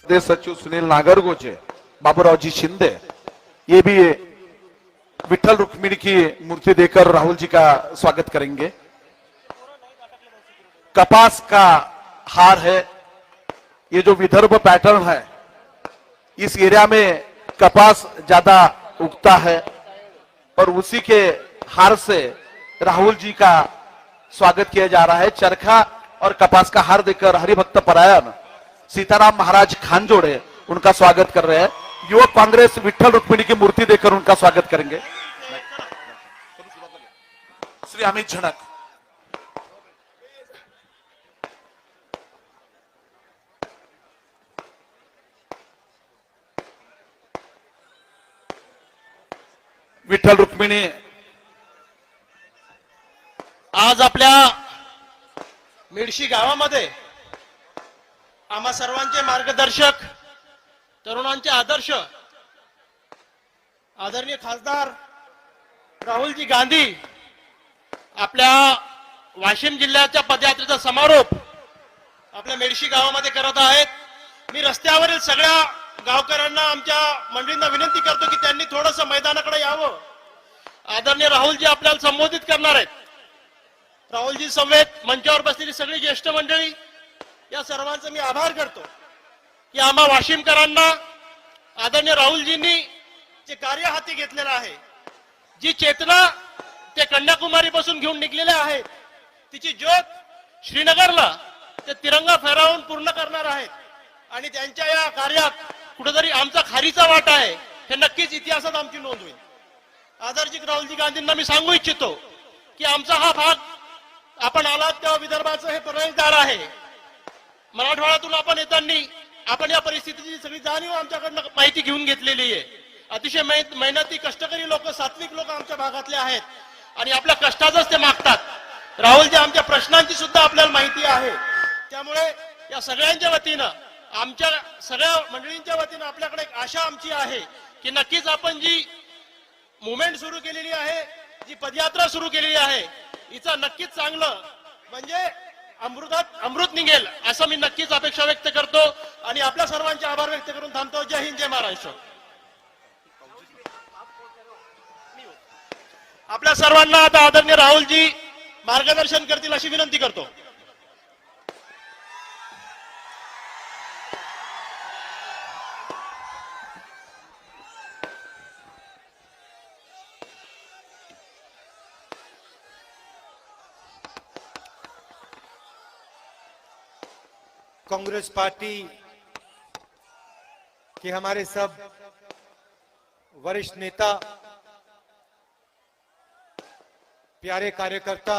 प्रदेश सचिव सुनील नागरगोचे, बाबूरावजी शिंदे, ये भी विठल रुक्मिणी की मूर्ति देकर राहुल जी का स्वागत करेंगे। कपास का हार है, ये जो विदर्भ पैटर्न है, इस एरिया में कपास ज्यादा उगता है और उसी के हार से राहुल जी का स्वागत किया जा रहा है। चरखा और कपास का हार देकर हरिभक्त परायण सीताराम महाराज खानजोड़े उनका स्वागत कर रहे हैं। युवक कांग्रेस विठल रुक्मिणी की मूर्ति देकर उनका स्वागत करेंगे। श्री अमित झनक, विठल रुक्मिणी आज आपल्या मेडशी गावामध्ये आम्हा सर्वांचे मार्गदर्शक, तरुणांचे आदर्श आदरणीय खासदार राहुलजी गांधी आपल्या वाशिम जिल्ह्याच्या पदयात्रेचा समारोप आपल्या मेडशी गावामध्ये करत आहेत। मी रस्त्यावरील सगळ्या गावकऱ्यांना, आमच्या मंडळींना विनंती करतो की त्यांनी थोडंसं मैदानाकडे यावं। आदरणीय राहुलजी आपल्याला संबोधित करणार आहेत। राहुलजी समवेत मंचावर बसलेली सगळी ज्येष्ठ मंडळी, या सर्वांचा मी आभार करतो की आम्हा वाशिमकरांना आदरणीय राहुलजींनी जे कार्य हाती घेतलेलं आहे, जी चेतना ते कन्याकुमारी पासून घेऊन निघलेले आहेत, तिची ज्योत श्रीनगरला ते तिरंगा फहरावून पूर्ण करणार आहेत आणि त्यांच्या या कार्यात कुठेतरी आमचा खारीचा वाटा आहे, हे नक्कीच इतिहासात आमची नोंद होईल। आदरणीय राहुलजी गांधींना मी सांगू इच्छितो की आमचा हा भाग, आपण आलात तेव्हा विदर्भाचं हे प्रवेशद्वार आहे। मराठवाड्यातून आपण येताना आपण या परिस्थितीची सगळी जाणीव आमच्याकडनं माहिती घेऊन घेतलेली आहे। अतिशय मेहनती कष्टकरी लोक, सात्विक लोक आमच्या भागातले आहेत आणि आपल्या कष्टाचंच ते मागतात। राहुलजी आमच्या प्रश्नांची सुद्धा आपल्याला माहिती आहे। त्यामुळे या सगळ्यांच्या वतीनं, आमच्या सगळ्या मंडळींच्या वतीनं आपल्याकडे एक आशा आमची आहे की नक्कीच आपण जी मुवमेंट सुरू केलेली आहे, जी पदयात्रा सुरू केलेली आहे, हिचा नक्कीच चांगलं म्हणजे अमृत निघेल असं मी नक्कीच अपेक्षा व्यक्त करतो आणि आपल्या सर्वांचे आभार व्यक्त करून थांबतो। जय हिंद, जय महाराष्ट्र। आपल्या सर्वांना आता आदरणीय राहुलजी मार्गदर्शन करतील अशी विनंती करतो। कांग्रेस पार्टी के हमारे सब वरिष्ठ नेता, प्यारे कार्यकर्ता,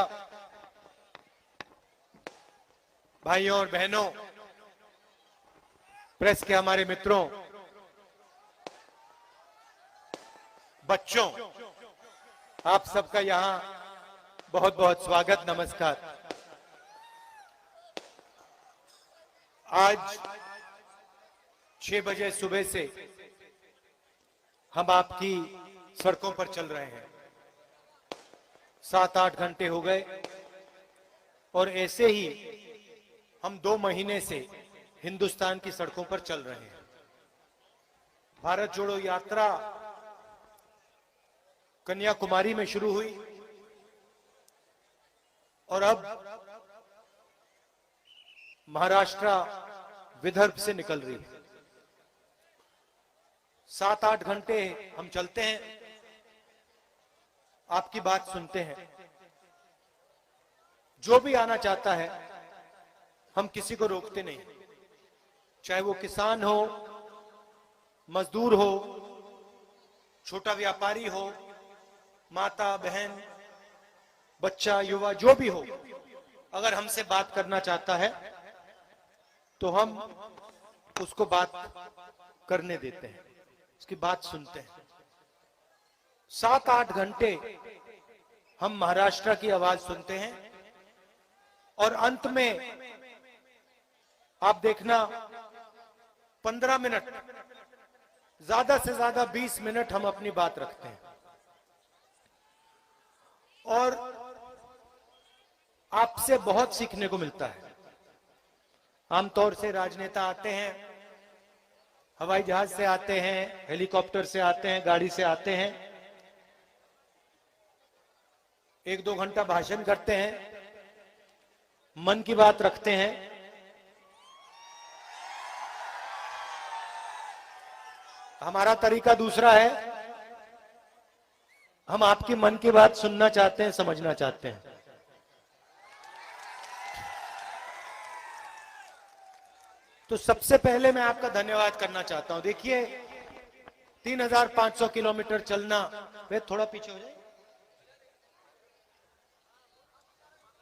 भाइयों और बहनों, प्रेस के हमारे मित्रों, बच्चों, आप सबका यहां बहुत बहुत स्वागत, नमस्कार। आज 6 बजे सुबह से हम आपकी सड़कों पर चल रहे हैं। 7-8 घंटे हो गए और ऐसे ही हम 2 महीने से हिंदुस्तान की सड़कों पर चल रहे हैं। भारत जोड़ो यात्रा कन्याकुमारी में शुरू हुई और अब महाराष्ट्र, विदर्भ से निकल रही है। 7-8 घंटे हम चलते हैं, आपकी बात सुनते हैं। जो भी आना चाहता है, हम किसी को रोकते नहीं, चाहे वो किसान हो, मजदूर हो, छोटा व्यापारी हो, माता बहन, बच्चा, युवा, जो भी हो, अगर हमसे बात करना चाहता है तो हम उसको बात करने देते हैं, उसकी बात सुनते हैं। 7-8 घंटे हम महाराष्ट्र की आवाज सुनते हैं और अंत में आप देखना 15 मिनट, ज्यादा से ज्यादा 20 मिनट हम अपनी बात रखते हैं और आपसे बहुत सीखने को मिलता है। आमतौर से राजनेता आते हैं, हवाई जहाज से आते हैं, हेलीकॉप्टर से आते हैं, गाड़ी से आते हैं, 1-2 घंटा भाषण करते हैं, मन की बात रखते हैं। हमारा तरीका दूसरा है, हम आपकी मन की बात सुनना चाहते हैं, समझना चाहते हैं। तो सबसे पहले मैं आपका धन्यवाद करना चाहता हूं। देखिए 3500 किलोमीटर चलना, वे थोड़ा पीछे हो जाए,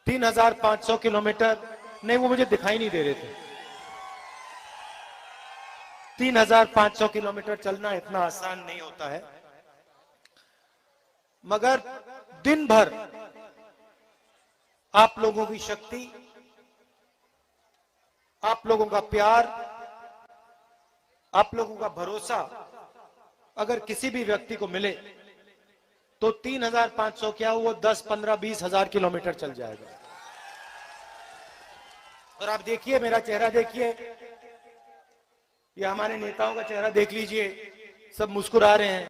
3500 किलोमीटर नहीं, वो मुझे दिखाई नहीं दे रहे थे। 3500 किलोमीटर चलना इतना आसान नहीं होता है, मगर दिन भर आप लोगों की शक्ति, आप लोगों का प्यार, आप लोगों का भरोसा अगर किसी भी व्यक्ति को मिले तो 3500 क्या वो 10, 15, 20 हजार किलोमीटर चल जाएगा। और आप देखिए, मेरा चेहरा देखिए, ये हमारे नेताओं का चेहरा देख लीजिए, सब मुस्कुरा रहे हैं।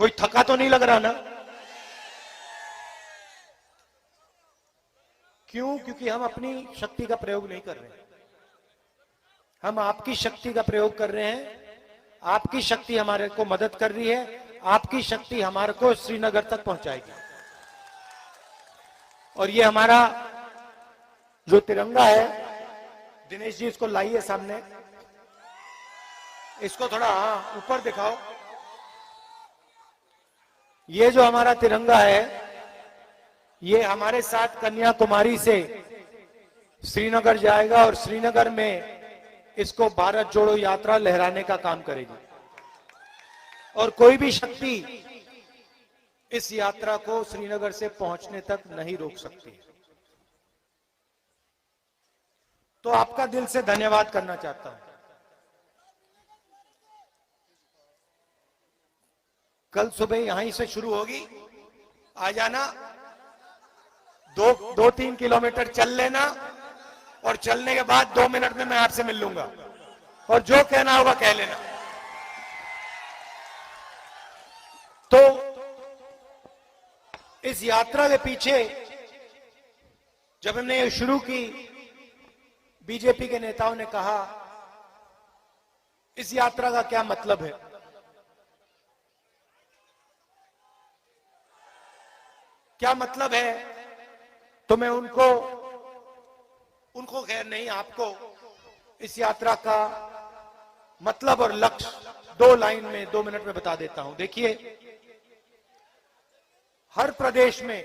कोई थका तो नहीं लग रहा ना? क्यों? क्योंकि हम अपनी शक्ति का प्रयोग नहीं कर रहे हैं, हम आपकी शक्ति का प्रयोग कर रहे हैं। आपकी शक्ति हमारे को मदद कर रही है, आपकी शक्ति हमारे को श्रीनगर तक पहुंचाएगी। और ये हमारा जो तिरंगा है, दिनेश जी इसको लाइए सामने, इसको थोड़ा ऊपर दिखाओ। ये जो हमारा तिरंगा है, ये हमारे साथ कन्याकुमारी से श्रीनगर जाएगा और श्रीनगर में इसको भारत जोड़ो यात्रा लहराने का काम करेगी। और कोई भी शक्ति इस यात्रा को श्रीनगर से पहुंचने तक नहीं रोक सकती। तो आपका दिल से धन्यवाद करना चाहता हूं। कल सुबह यहीं से शुरू होगी, आ जाना, 2-3 किलोमीटर चल लेना, और चलने के बाद 2 मिनट में मैं आपसे मिल लूंगा, और जो कहना होगा कह लेना। तो इस यात्रा के पीछे जब हमने ये शुरू की, बीजेपी के नेताओं ने कहा इस यात्रा का क्या मतलब है। क्या मतलब है? तो मैं उनको खैर नहीं, आपको इस यात्रा का मतलब और लक्ष्य 2 लाइन में, 2 मिनट में बता देता हूं। देखिए, हर प्रदेश में,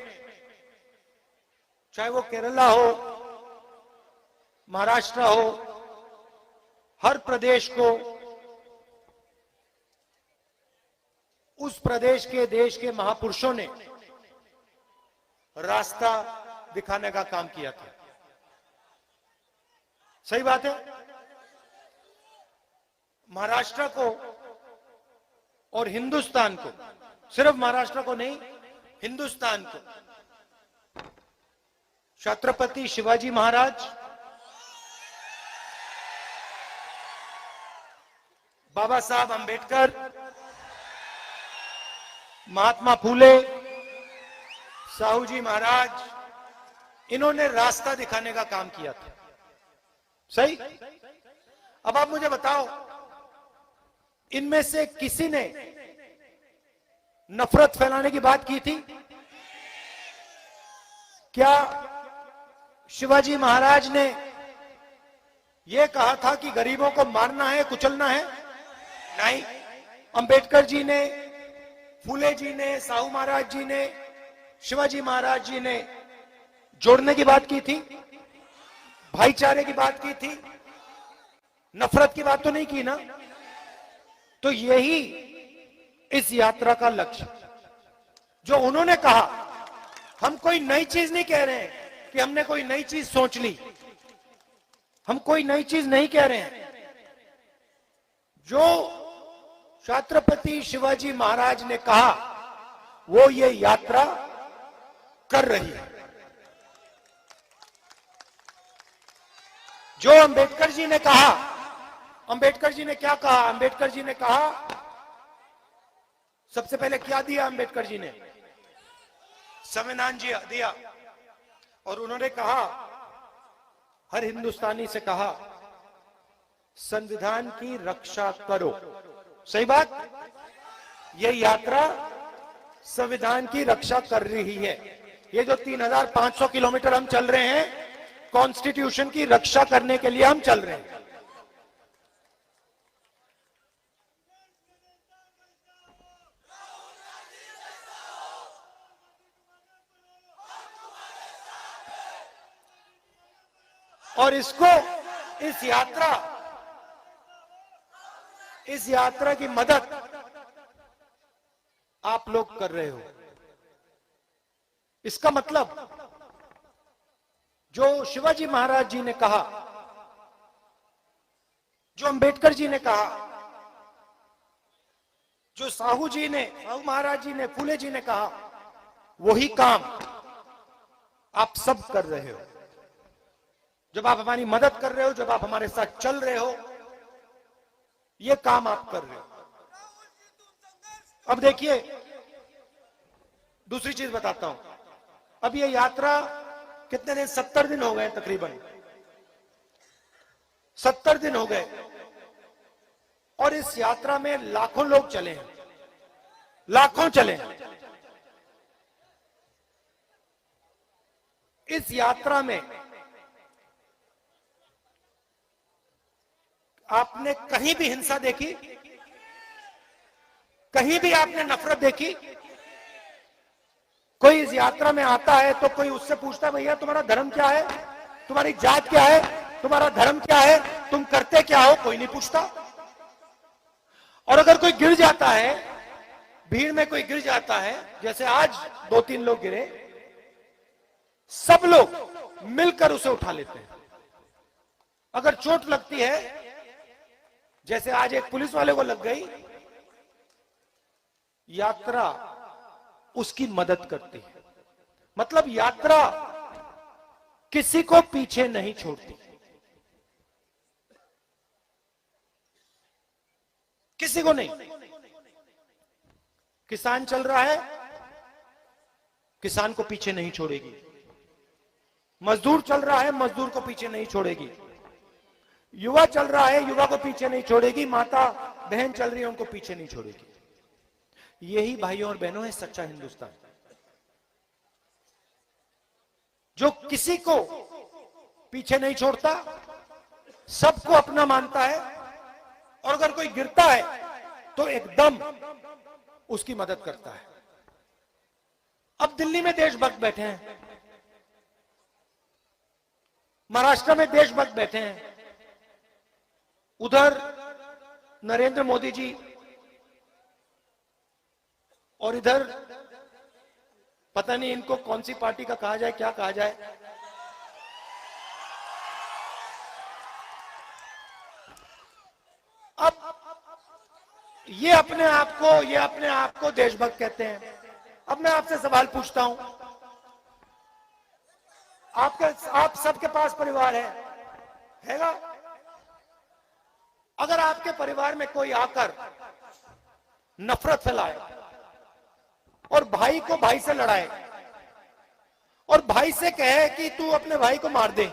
चाहे वो केरला हो, महाराष्ट्र हो, हर प्रदेश को उस प्रदेश के, देश के महापुरुषों ने रास्ता दिखाने का काम किया था। सही बात है। महाराष्ट्र को और हिंदुस्तान को, सिर्फ महाराष्ट्र को नहीं, हिंदुस्तान को छत्रपति शिवाजी महाराज, बाबा साहब अंबेडकर, महात्मा फूले, साहू जी महाराज, इन्होंने रास्ता दिखाने का काम किया था। सही? अब आप मुझे बताओ, इनमें से किसी ने नफरत फैलाने की बात की थी क्या? शिवाजी महाराज ने यह कहा था कि गरीबों को मारना है, कुचलना है? नहीं। अंबेडकर जी ने, फूले जी ने, साहू महाराज जी ने, शिवाजी महाराज जी ने जोड़ने की बात की थी, भाईचारे की बात की थी, नफरत की बात तो नहीं की ना। तो यही इस यात्रा का लक्ष्य, जो उन्होंने कहा, हम कोई नई चीज नहीं कह रहे हैं कि हमने कोई नई चीज सोच ली, हम कोई नई चीज नहीं कह रहे हैं। जो छत्रपति शिवाजी महाराज ने कहा, वो ये यात्रा कर रही है। जो अंबेडकर जी ने कहा, अंबेडकर जी ने क्या कहा? अंबेडकर जी ने कहा, सबसे पहले क्या दिया अंबेडकर जी ने? संविधान जी दिया। और उन्होंने कहा, हर हिंदुस्तानी से कहा, संविधान की रक्षा करो। सही बात? यह यात्रा संविधान की रक्षा कर रही है। ये जो 3,500 किलोमीटर हम चल रहे हैं, कॉन्स्टिट्यूशन की रक्षा करने के लिए हम चल रहे हैं। और इसको, इस यात्रा की मदद आप लोग कर रहे हो। इसका मतलब जो शिवाजी महाराज जी ने कहा, जो अंबेडकर जी ने कहा, जो साहू महाराज जी ने, फूले जी ने कहा, वही काम आप सब कर रहे हो। जब आप हमारी मदद कर रहे हो, जब आप हमारे साथ चल रहे हो, ये काम आप कर रहे हो। अब देखिए, दूसरी चीज बताता हूं। अब ये यात्रा कितने दिन? 70 दिन हो गए तकरीबन, 70 दिन हो गए। और इस यात्रा में लाखों लोग चले हैं, लाखों चले हैं। इस यात्रा में आपने कहीं भी हिंसा देखी? कहीं भी आपने नफरत देखी? कोई इस यात्रा में आता है तो कोई उससे पूछता है, भैया तुम्हारा धर्म क्या है, तुम्हारी जात क्या है, तुम्हारा धर्म क्या है, तुम करते क्या हो? कोई नहीं पूछता। और अगर कोई गिर जाता है, भीड़ में कोई गिर जाता है, जैसे आज 2-3 लोग गिरे, सब लोग मिलकर उसे उठा लेते हैं। अगर चोट लगती है, जैसे आज एक पुलिस वाले को लग गई, यात्रा उसकी मदद करती है। मतलब यात्रा किसी को पीछे नहीं छोड़ती, किसी को नहीं। किसान चल रहा है, किसान को पीछे नहीं छोड़ेगी। मजदूर चल रहा है, मजदूर को पीछे नहीं छोड़ेगी। युवा चल रहा है, युवा को पीछे नहीं छोड़ेगी। माता बहन चल रही है, उनको पीछे नहीं छोड़ेगी। यही भाइयों और बहनों है सच्चा हिंदुस्तान, जो किसी को पीछे नहीं छोड़ता, सबको अपना मानता है। और अगर कोई गिरता है तो एकदम उसकी मदद करता है। अब दिल्ली में देशभक्त बैठे हैं, महाराष्ट्र में देशभक्त बैठे हैं, उधर नरेंद्र मोदी जी, और इधर पता नहीं इनको कौन सी पार्टी का कहा जाए, क्या कहा जाए। अब ये अपने आप को देशभक्त कहते हैं। अब मैं आपसे सवाल पूछता हूं, आप सबके पास परिवार हैगा? अगर आपके परिवार में कोई आकर नफरत फैलाए और भाई को भाई से लड़ाए और भाई से कहे कि तू अपने भाई को मार दे,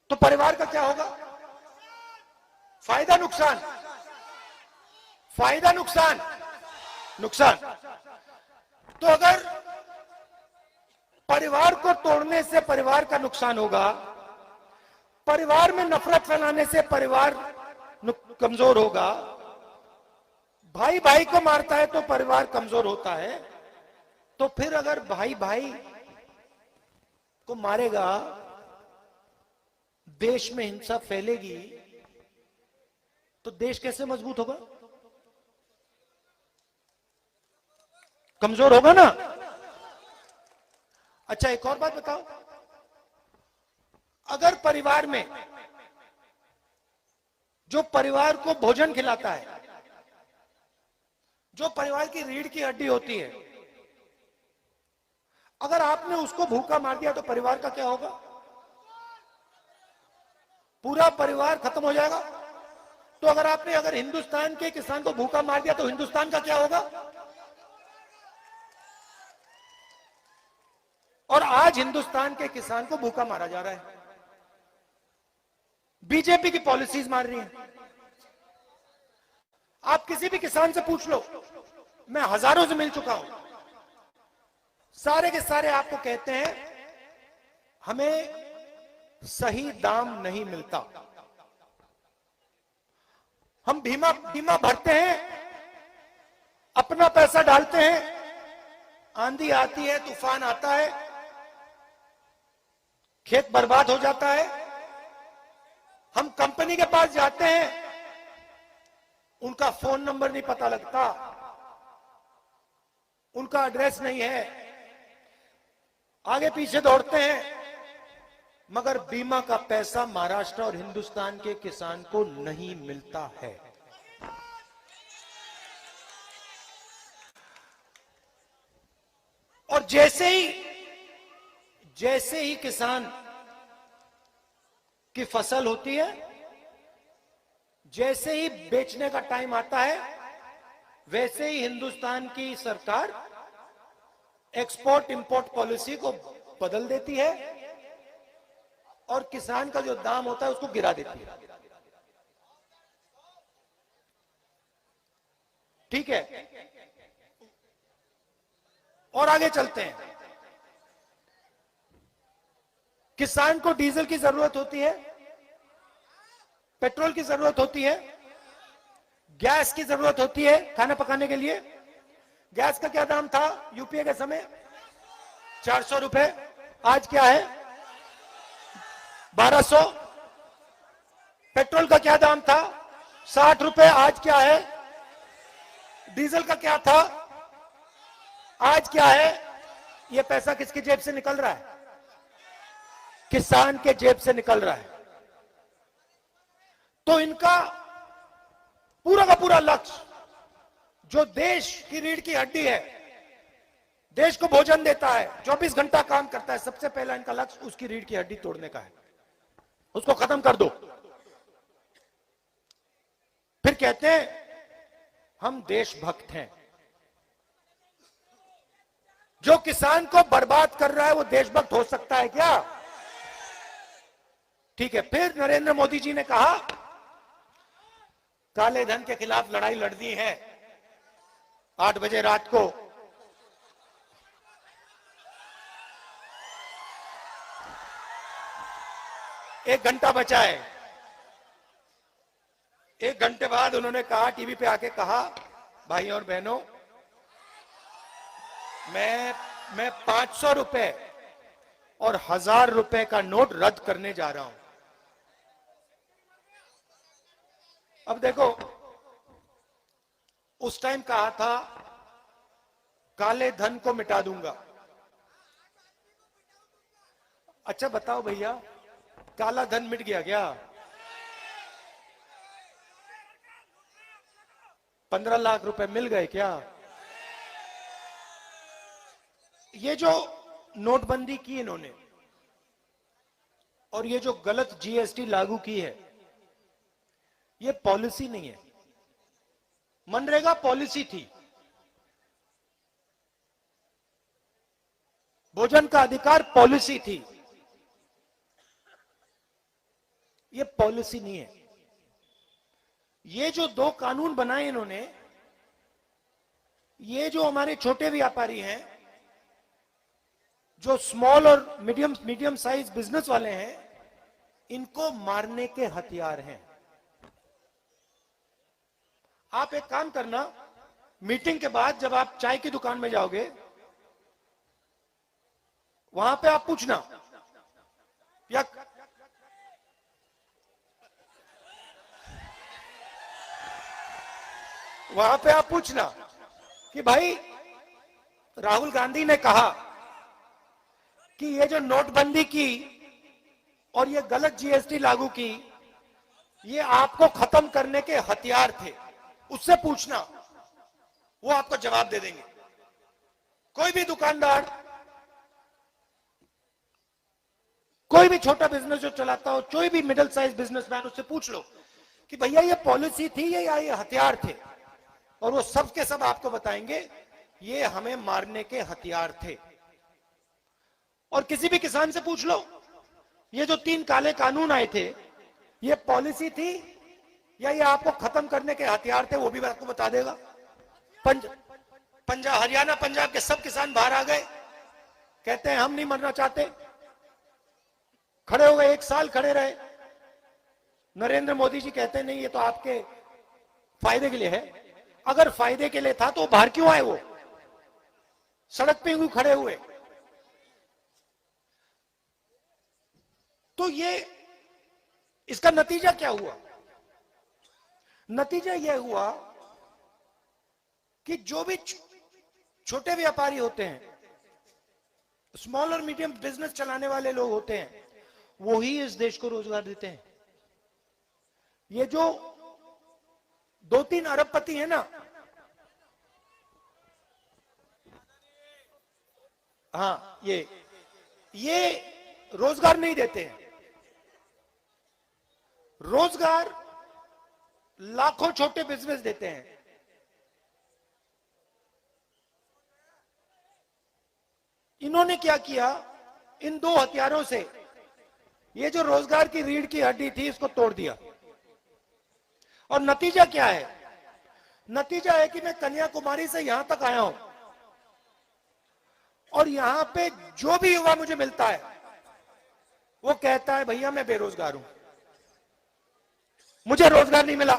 तो परिवार का क्या होगा? फायदा नुकसान, फायदा नुकसान, नुकसान। तो अगर परिवार को तोड़ने से परिवार का नुकसान होगा, परिवार में नफरत फैलाने से परिवार कमजोर होगा, भाई भाई को मारता है तो परिवार कमजोर होता है, तो फिर अगर भाई भाई को मारेगा, देश में हिंसा फैलेगी, तो देश कैसे मजबूत होगा? कमजोर होगा ना। अच्छा, एक और बात बताओ, अगर परिवार में जो परिवार को भोजन खिलाता है, जो परिवार की रीढ़ की हड्डी होती है, अगर आपने उसको भूखा मार दिया तो परिवार का क्या होगा? पूरा परिवार खत्म हो जाएगा। तो अगर हिंदुस्तान के किसान को भूखा मार दिया तो हिंदुस्तान का क्या होगा? और आज हिंदुस्तान के किसान को भूखा मारा जा रहा है। बीजेपी की पॉलिसीज मार रही है। आप किसी भी किसान से पूछ लो, मैं हजारों से मिल चुका हूं, सारे के सारे आपको कहते हैं हमें सही दाम नहीं मिलता। हम बीमा भरते हैं, अपना पैसा डालते हैं, आंधी आती है, तूफान आता है, खेत बर्बाद हो जाता है। हम कंपनी के पास जाते हैं, उनका फोन नंबर नहीं पता लगता, उनका एड्रेस नहीं है, आगे पीछे दौड़ते हैं, मगर बीमा का पैसा महाराष्ट्र और हिंदुस्तान के किसान को नहीं मिलता है। और जैसे ही किसान की फसल होती है, जैसे ही बेचने का टाइम आता है, वैसे ही हिंदुस्तान की सरकार एक्सपोर्ट इंपोर्ट पॉलिसी को बदल देती है और किसान का जो दाम होता है उसको गिरा देती है। ठीक है, और आगे चलते हैं। किसान को डीजल की जरूरत होती है, पेट्रोल की जरूरत होती है, गैस की जरूरत होती है खाना पकाने के लिए। गैस का क्या दाम था यूपीए के समय? 400 रुपए। आज क्या है? 1200। पेट्रोल का क्या दाम था? 60 रुपए। आज क्या है? डीजल का क्या था? आज क्या है? यह पैसा किसकी जेब से निकल रहा है? किसान के जेब से निकल रहा है। तो इनका पूरा का पूरा लक्ष्य, जो देश की रीढ़ की हड्डी है, देश को भोजन देता है, 24 घंटा काम करता है, सबसे पहला इनका लक्ष्य उसकी रीढ़ की हड्डी तोड़ने का है। उसको खत्म कर दो। फिर कहते हैं हम देशभक्त हैं। जो किसान को बर्बाद कर रहा है वो देशभक्त हो सकता है क्या? ठीक है, फिर नरेंद्र मोदी जी ने कहा काले धन के खिलाफ लड़ाई लड़नी है। 8 बजे रात को एक घंटा बचा है। 1 घंटे बाद उन्होंने कहा, टीवी पे आके कहा, भाई और बहनों, मैं 500 रुपए और 1000 रुपए का नोट रद्द करने जा रहा हूं। अब देखो, उस टाइम कहा था काले धन को मिटा दूंगा। अच्छा बताओ भैया, काला धन मिट गया क्या? 15 लाख रुपए मिल गए क्या? ये जो नोटबंदी की इन्होंने और ये जो गलत जीएसटी लागू की है, ये पॉलिसी नहीं है। मनरेगा पॉलिसी थी, भोजन का अधिकार पॉलिसी थी, ये पॉलिसी नहीं है। ये जो 2 कानून बनाए इन्होंने, ये जो हमारे छोटे व्यापारी हैं, जो स्मॉल और मीडियम साइज बिजनेस वाले हैं, इनको मारने के हथियार हैं। आप एक काम करना, मीटिंग के बाद जब आप चाय की दुकान में जाओगे, वहां पे आप पूछना, या वहां पे आप पूछना कि भाई राहुल गांधी ने कहा कि ये जो नोटबंदी की और ये गलत जीएसटी लागू की, ये आपको खत्म करने के हथियार थे। उससे पूछना, वो आपको जवाब दे देंगे। कोई भी दुकानदार कोई भी छोटा बिजनेस जो चलाता हो, कोई भी मिडिल साइज बिजनेसमैन, उससे पूछ लो कि भैया ये पॉलिसी थी या ये हथियार थे, और वो सब के सब आपको बताएंगे ये हमें मारने के हथियार थे। और किसी भी किसान से पूछ लो ये जो 3 काले कानून आए थे ये पॉलिसी थी या ये आपको खत्म करने के हथियार थे, वो भी आपको बता देगा। हरियाणा पंजाब के सब किसान बाहर आ गए, कहते हैं हम नहीं मरना चाहते, खड़े हो गए, 1 साल खड़े रहे। नरेंद्र मोदी जी कहते हैं नहीं ये तो आपके फायदे के लिए है। अगर फायदे के लिए था तो बाहर क्यों आए, वो सड़क पे क्यों खड़े हुए? तो ये इसका नतीजा क्या हुआ? नतीजा यह हुआ कि जो भी छोटे व्यापारी होते हैं, स्मॉल और मीडियम बिजनेस चलाने वाले लोग होते हैं, वो ही इस देश को रोजगार देते हैं। ये जो 2-3 अरबपति है ना, हाँ, ये रोजगार नहीं देते हैं। रोजगार लाखों छोटे बिजनेस देते हैं। इन्होंने क्या किया, इन 2 हथियारों से ये जो रोजगार की रीढ़ की हड्डी थी इसको तोड़ दिया। और नतीजा क्या है? नतीजा है कि मैं कन्याकुमारी से यहां तक आया हूं और यहां पे जो भी युवा मुझे मिलता है वो कहता है भैया मैं बेरोजगार हूं, मुझे रोजगार नहीं मिला।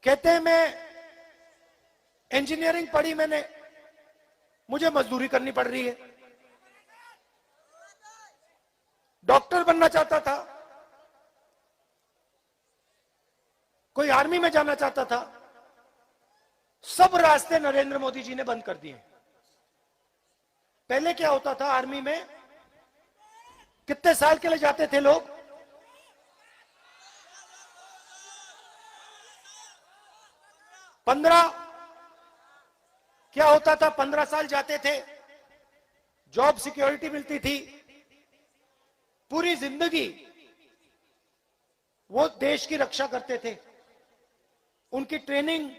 कहते हैं मैं इंजीनियरिंग पढ़ी मैंने, मुझे मजदूरी करनी पड़ रही है। डॉक्टर बनना चाहता था, कोई आर्मी में जाना चाहता था, सब रास्ते नरेंद्र मोदी जी ने बंद कर दिए। पहले क्या होता था, आर्मी में कितने साल के लिए जाते थे लोग? 15। क्या होता था, 15 साल जाते थे, जॉब सिक्योरिटी मिलती थी, पूरी जिंदगी वो देश की रक्षा करते थे। उनकी ट्रेनिंग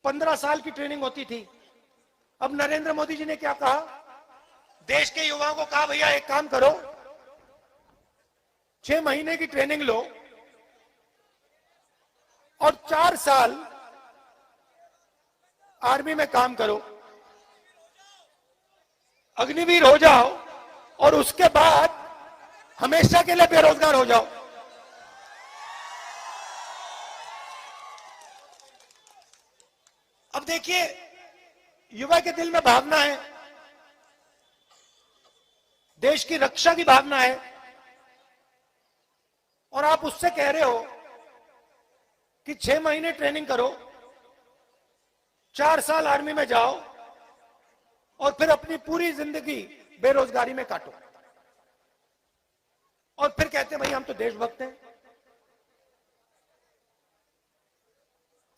15 साल की ट्रेनिंग होती थी। अब नरेंद्र मोदी जी ने क्या कहा, देश के युवाओं को कहा भैया एक काम करो, 6 महीने की ट्रेनिंग लो और 4 साल आर्मी में काम करो, अग्निवीर हो जाओ और उसके बाद हमेशा के लिए बेरोजगार हो जाओ। अब देखिए, युवा के दिल में भावना है, देश की रक्षा की भावना है, और आप उससे कह रहे हो कि 6 महीने ट्रेनिंग करो, 4 साल आर्मी में जाओ और फिर अपनी पूरी जिंदगी बेरोजगारी में काटो, और फिर कहते हैं भाई हम तो देशभक्त हैं।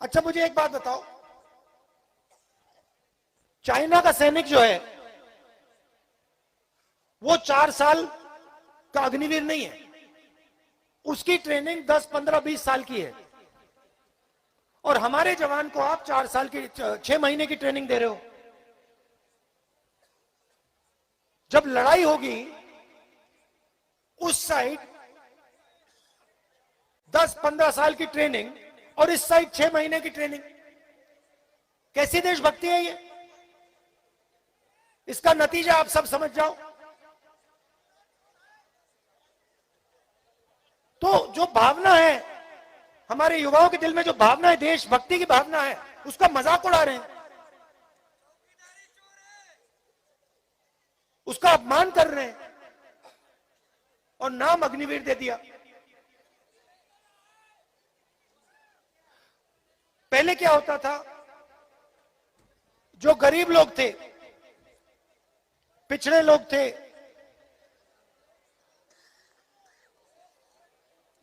अच्छा मुझे एक बात बताओ, चाइना का सैनिक जो है वो 4 साल का अग्निवीर नहीं है, उसकी ट्रेनिंग 10, 15, 20 साल की है, और हमारे जवान को आप 4 साल की 6 महीने की ट्रेनिंग दे रहे हो। जब लड़ाई होगी उस साइड 10, 15 साल की ट्रेनिंग और इस साइड 6 महीने की ट्रेनिंग, कैसी देशभक्ति है ये? इसका नतीजा आप सब समझ जाओ। तो जो भावना है हमारे युवाओं के दिल में, जो भावना है देशभक्ति की भावना है, उसका मजाक उड़ा रहे हैं, उसका अपमान कर रहे हैं और नाम अग्निवीर दे दिया। पहले क्या होता था, जो गरीब लोग थे, पिछड़े लोग थे,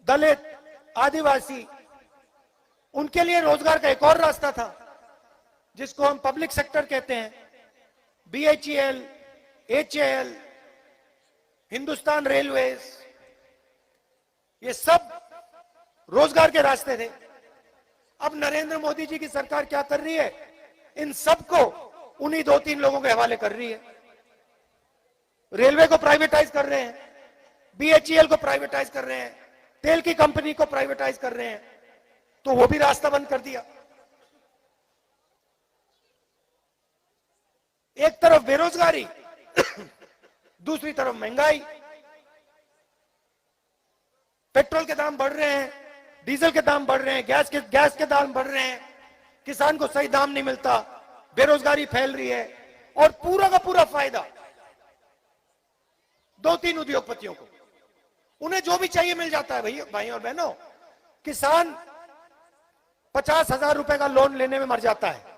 दलित, आदिवासी, उनके लिए रोजगार का एक और रास्ता था जिसको हम पब्लिक सेक्टर कहते हैं। BHEL, HAL, हिंदुस्तान रेलवेज, ये सब रोजगार के रास्ते थे। अब नरेंद्र मोदी जी की सरकार क्या कर रही है? इन सबको उन्हीं 2-3 लोगों के हवाले कर रही है। रेलवे को प्राइवेटाइज कर रहे हैं, बीएचईएल को प्राइवेटाइज कर रहे हैं, तेल की कंपनी को प्राइवेटाइज कर रहे हैं, तो वो भी रास्ता बंद कर दिया। एक तरफ बेरोजगारी, दूसरी तरफ महंगाई, पेट्रोल के दाम बढ़ रहे हैं, डीजल के दाम बढ़ रहे हैं, गैस के दाम बढ़ रहे हैं, किसान को सही दाम नहीं मिलता, बेरोजगारी फैल रही है, और पूरा का पूरा फायदा 2-3 उद्योगपतियों को। उन्हें जो भी चाहिए मिल जाता है। भैया, भाई और बहनों, किसान 50,000 रुपए का लोन लेने में मर जाता है।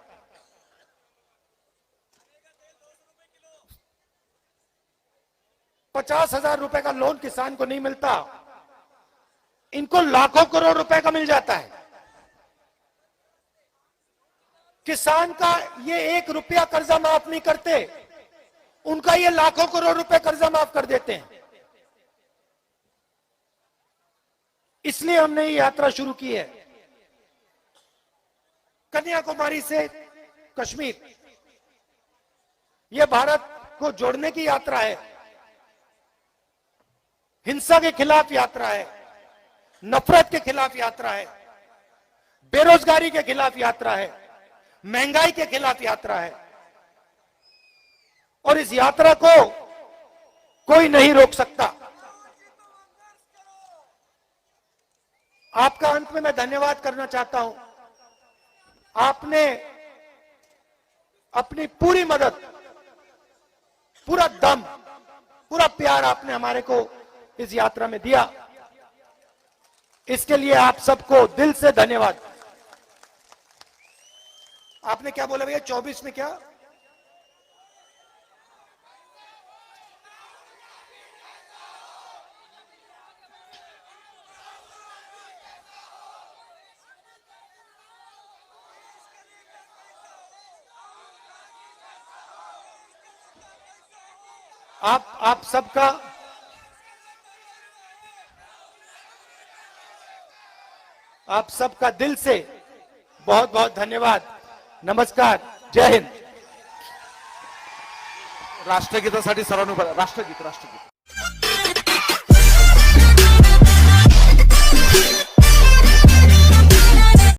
₹50,000 का लोन किसान को नहीं मिलता, इनको लाखों करोड़ रुपए का मिल जाता है। किसान का ये 1 रुपया कर्जा माफ नहीं करते, उनका ये लाखों करोड़ रुपए कर्जा माफ कर देते हैं। इसलिए हमने ये यात्रा शुरू की है, कन्याकुमारी से कश्मीर। यह भारत को जोड़ने की यात्रा है, हिंसा के खिलाफ यात्रा है, नफरत के खिलाफ यात्रा है, बेरोजगारी के खिलाफ यात्रा है, महंगाई के खिलाफ यात्रा है। और इस यात्रा को कोई नहीं रोक सकता। आपका अंत में मैं धन्यवाद करना चाहता हूं। आपने अपनी पूरी मदद, पूरा दम, पूरा प्यार आपने हमारे को इस यात्रा में दिया। इसके लिए आप सबको दिल से धन्यवाद। आपने क्या बोला भैया? 24 में क्या? आप सबका दिल से बहुत बहुत धन्यवाद। नमस्कार, जय हिंद। राष्ट्रगीतासाठी सर्वांनी राष्ट्रगीत